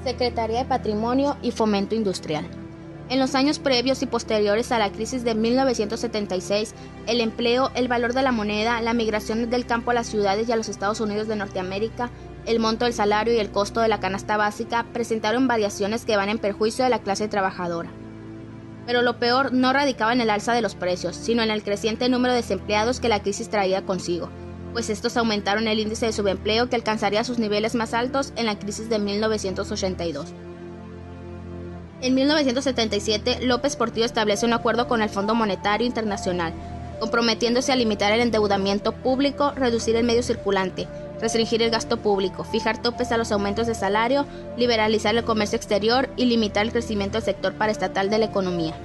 Secretaría de Patrimonio y Fomento Industrial. En los años previos y posteriores a la crisis de 1976, el empleo, el valor de la moneda, la migración del campo a las ciudades y a los Estados Unidos de Norteamérica, el monto del salario y el costo de la canasta básica presentaron variaciones que van en perjuicio de la clase trabajadora. Pero lo peor no radicaba en el alza de los precios, sino en el creciente número de desempleados que la crisis traía consigo, pues estos aumentaron el índice de subempleo que alcanzaría sus niveles más altos en la crisis de 1982. En 1977, López Portillo establece un acuerdo con el Fondo Monetario Internacional, comprometiéndose a limitar el endeudamiento público, reducir el medio circulante, restringir el gasto público, fijar topes a los aumentos de salario, liberalizar el comercio exterior y limitar el crecimiento del sector paraestatal de la economía.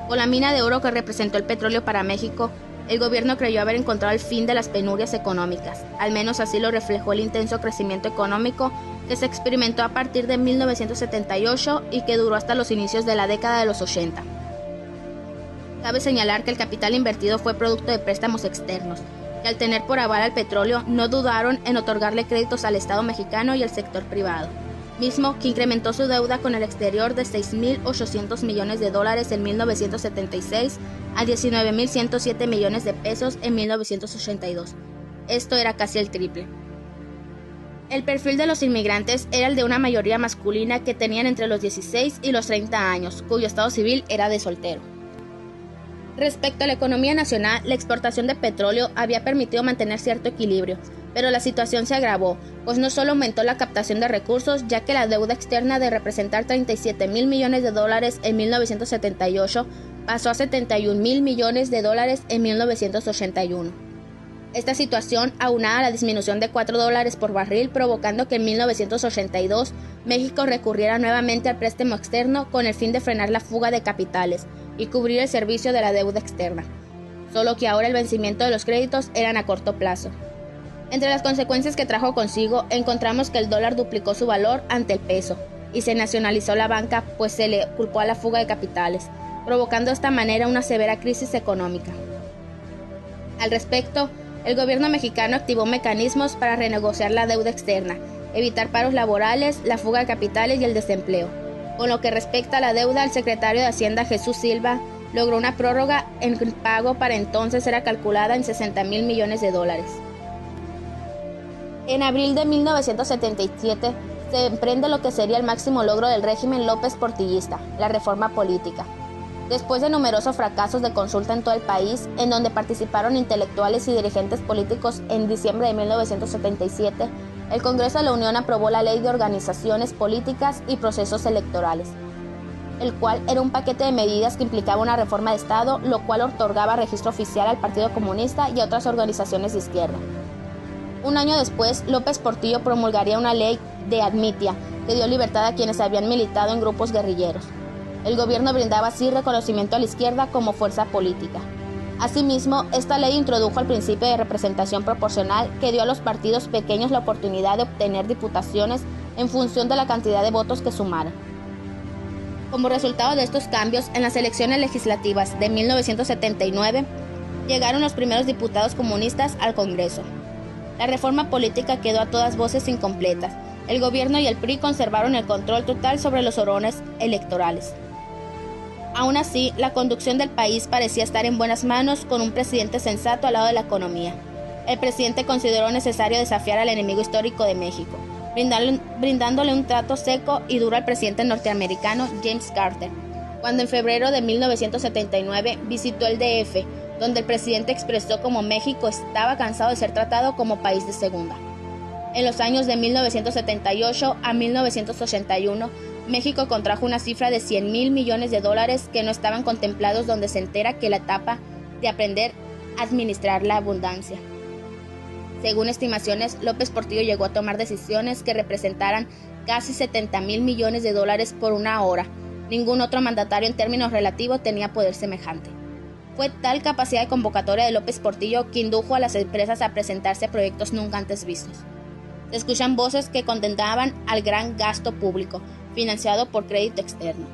Con la mina de oro que representó el petróleo para México, el gobierno creyó haber encontrado el fin de las penurias económicas, al menos así lo reflejó el intenso crecimiento económico que se experimentó a partir de 1978 y que duró hasta los inicios de la década de los 80. Cabe señalar que el capital invertido fue producto de préstamos externos, que al tener por aval al petróleo no dudaron en otorgarle créditos al Estado mexicano y al sector privado, mismo que incrementó su deuda con el exterior de $6.800 millones en 1976 a $19.107 millones en 1982. Esto era casi el triple. El perfil de los inmigrantes era el de una mayoría masculina que tenían entre los 16 y los 30 años, cuyo estado civil era de soltero. Respecto a la economía nacional, la exportación de petróleo había permitido mantener cierto equilibrio, pero la situación se agravó, pues no solo aumentó la captación de recursos, ya que la deuda externa de representar $37.000 millones en 1978 pasó a $71.000 millones en 1981. Esta situación, aunada a la disminución de $4 por barril, provocando que en 1982 México recurriera nuevamente al préstamo externo con el fin de frenar la fuga de capitales y cubrir el servicio de la deuda externa, solo que ahora el vencimiento de los créditos eran a corto plazo. Entre las consecuencias que trajo consigo, encontramos que el dólar duplicó su valor ante el peso y se nacionalizó la banca, pues se le culpó a la fuga de capitales, provocando de esta manera una severa crisis económica. Al respecto, el gobierno mexicano activó mecanismos para renegociar la deuda externa, evitar paros laborales, la fuga de capitales y el desempleo. Con lo que respecta a la deuda, el secretario de Hacienda Jesús Silva logró una prórroga en el pago para entonces era calculada en $60.000 millones. En abril de 1977 se emprende lo que sería el máximo logro del régimen López portillista, la reforma política. Después de numerosos fracasos de consulta en todo el país, en donde participaron intelectuales y dirigentes políticos, en diciembre de 1977, el Congreso de la Unión aprobó la Ley de Organizaciones Políticas y Procesos Electorales, el cual era un paquete de medidas que implicaba una reforma de Estado, lo cual otorgaba registro oficial al Partido Comunista y a otras organizaciones de izquierda. Un año después, López Portillo promulgaría una ley de amnistía que dio libertad a quienes habían militado en grupos guerrilleros. El gobierno brindaba así reconocimiento a la izquierda como fuerza política. Asimismo, esta ley introdujo el principio de representación proporcional que dio a los partidos pequeños la oportunidad de obtener diputaciones en función de la cantidad de votos que sumaran. Como resultado de estos cambios, en las elecciones legislativas de 1979, llegaron los primeros diputados comunistas al Congreso. La reforma política quedó a todas voces incompleta. El gobierno y el PRI conservaron el control total sobre los orones electorales. Aún así, la conducción del país parecía estar en buenas manos con un presidente sensato al lado de la economía. El presidente consideró necesario desafiar al enemigo histórico de México, brindándole un trato seco y duro al presidente norteamericano James Carter, cuando en febrero de 1979 visitó el DF, donde el presidente expresó cómo México estaba cansado de ser tratado como país de segunda. En los años de 1978 a 1981, México contrajo una cifra de $100.000 millones que no estaban contemplados, donde se entera que la etapa de aprender a administrar la abundancia. Según estimaciones, López Portillo llegó a tomar decisiones que representaran casi $70.000 millones por una hora. Ningún otro mandatario en términos relativos tenía poder semejante. Fue tal capacidad de convocatoria de López Portillo que indujo a las empresas a presentarse a proyectos nunca antes vistos. Se escuchan voces que condenaban al gran gasto público, financiado por crédito externo.